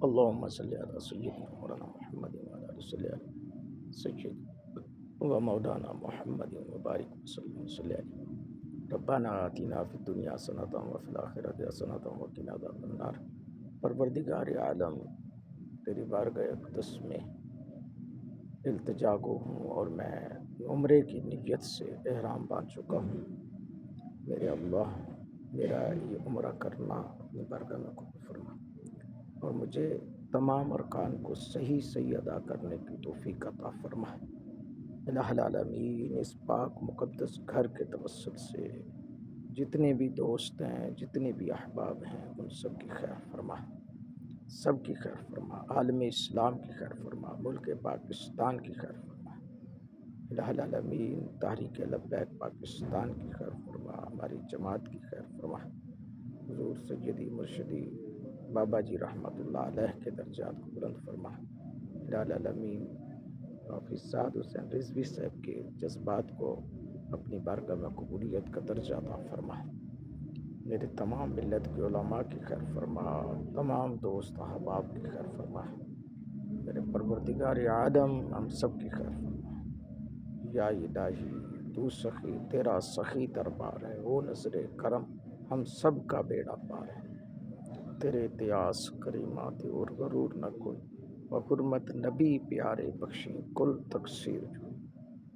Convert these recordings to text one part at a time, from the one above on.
اللهم صل على سيدنا مولانا محمد وعلى آل سيدنا ومولانا محمد وبارك وسلم عليه. ربنا آتنا فی الدنیا حسنۃ وفی الآخرۃ حسنۃ وقنا عذاب النار۔ پروردگار عالم، تیری بارگاہ اقدس میں التجا گو ہوں اور میں عمرے کی نیت سے احرام باندھ چکا ہوں۔ میرے اللہ، میرا یہ عمرہ کرنا اپنی بارگاہ میں قبول فرما اور مجھے تمام ارکان کو صحیح صحیح ادا کرنے کی توفیق عطا فرما۔ الہ العالمین، اس پاک مقدس گھر کے توسط سے جتنے بھی دوست ہیں، جتنے بھی احباب ہیں، ان سب کی خیر فرما، سب کی خیر فرما، عالم اسلام کی خیر فرما، ملک پاکستان کی خیر فرما۔ الہ العالمین، تحریک لبیک پاکستان کی خیر فرما، ہماری جماعت کی خیر فرما۔ حضور سیدی مرشدی بابا جی رحمۃ اللہ علیہ کے درجات کو بلند فرما۔ الہ العالمین، حافظ سعد حسین رضوی صاحب کے جذبات کو اپنی بارگاہ میں قبولیت کا درجہ عطا فرما۔ میرے تمام ملت کے علماء کی خیر فرما، تمام دوست احباب کی خیر فرما۔ میرے پروردگار عالم، ہم سب کی خیر فرما۔ یا الہی، تو سخی، تیرا سخی دربار ہے، او نظر کرم ہم سب کا بیڑا پار ہے۔ تیرے اتیاس کریمات اور غرور نہ کوئی، بحرمت نبی پیارے بخشی کل تقصیر جو،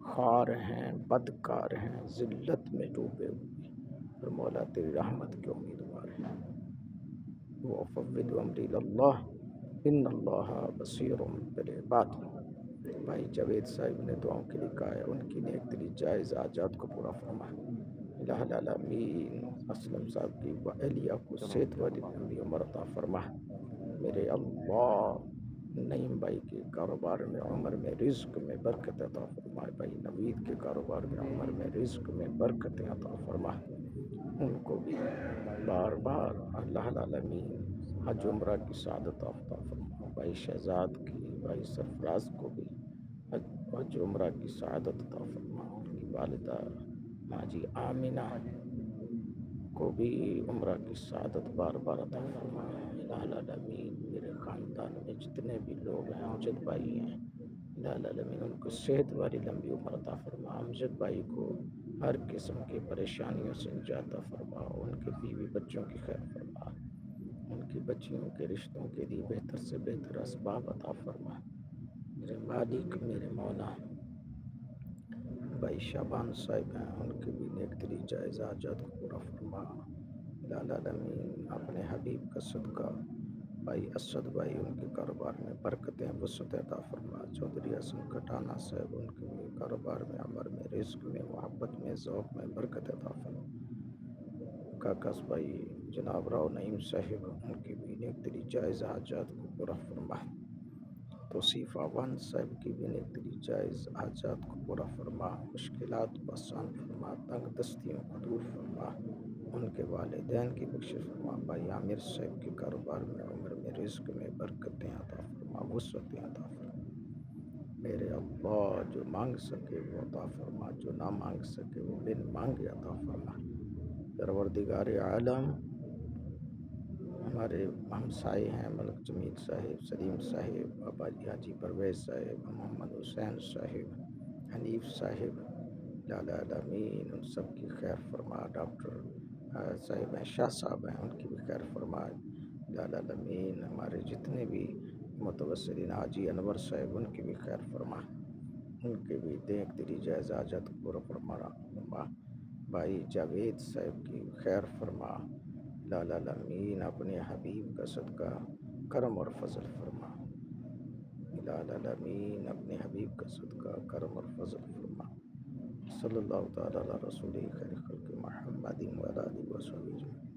خار ہیں بدکار ہیں ذلت میں ڈوبے ہوئے، اور مولا تیری رحمت کے امیدوار ہیں۔ وَأُفَوِّضُ أَمْرِي إِلَى اللَّهِ إِنَّ اللَّهَ بَصِيرٌ بِالْعِبَادِ۔ بھائی جاوید صاحب نے دعاؤں کے لیے کہا ہے، ان کی نیک دلی جائز حاجات کو پورا فرما۔ الہ العالمین، اسلم صاحب کی اہلیہ کو صحت والی لمبی عمر عطا فرما۔ میرے اللہ، نعیم بھائی کے کاروبار میں عمر میں رزق میں برکت عطا فرما۔ بھائی نوید کے کاروبار میں عمر میں رزق میں برکت عطا فرما۔ ان کو بھی بار بار اللہ العالمین حج عمرہ کی سعادت عطا فرما۔ بھائی شہزاد کی، بھائی سرفراز کو بھی حج عمرہ کی سعادت عطا فرما۔ ان کی والدہ حاجی آمینہ کو بھی عمرہ کی سعادت بار بار عطا فرما۔ الہ العالمین، میرے خاندان میں جتنے بھی لوگ ہیں، امجد بھائی ہیں، الہ العالمین ان کو صحت والی لمبی عمر عطا فرما۔ امجد بھائی کو ہر قسم کی پریشانیوں سے نجات عطا فرما، ان کے بیوی بچوں کی خیر فرما، ان کی بچیوں کے رشتوں کے لیے بہتر سے بہتر اسباب عطا فرما۔ میرے مالک، میرے مولا، بھائی شابان صاحب ہیں، ان کے بھی نیک دلی جائز حاجات کو پورا فرما۔ الہ العالمین، اپنے حبیب کا صدقہ بھائی اسد بھائی، ان کے کاروبار میں برکتیں وسعت عطا فرما۔ چودھری حسن کٹانہ صاحب، ان کے بھی کاروبار میں عمر میں رزق میں محبت میں ذوق میں برکت عطا فرما۔ کاکاس بھائی جناب راؤ نعیم صاحب، ان کی بھی نیک دلی جائز حاجات کو پورا فرما۔ توصیف اعوان صاحب کی بھی نیک دلی جائز حاجات کو پورا فرما، مشکلات کو آسان فرما، تنگ دستیوں کو دور فرما، ان کے والدین کی بخشش فرما۔ بھائی عامر صاحب کے کاروبار میں عمر میں رزق میں برکتیں عطا فرما، وسعتیں عطا فرما۔ میرے اللہ، جو مانگ سکے وہ عطا فرما، جو نہ مانگ سکے وہ بن مانگے عطا فرما۔ پروردگار عالم، ہمارے ہمسائے ہیں ملک جمیل صاحب، سلیم صاحب، بابا جی حاجی پرویز صاحب، محمد حسین صاحب، حنیف صاحب، الہ العالمین ان سب کی خیر فرما۔ ڈاکٹر صاحب ہیں، شاہ صاحب ہیں، ان کی بھی خیر فرما۔ الہ العالمین، ہمارے جتنے بھی متوسلین، حاجی انور صاحب، ان کی بھی خیر فرما، ان کے بھی نیک دلی جائز حاجت کو پورا فرما۔ بھائی جاوید صاحب کی خیر فرما۔ الہ العالمین، اپنے حبیب کا صدقہ کرم اور فضل فرما۔ الہ العالمین، اپنے حبیب کا صدقہ کرم اور فضل فرما۔ صلی اللہ تعالیٰ علی رسول خیر خلق محمد وعلی آلہ وصحبہ اجمعین۔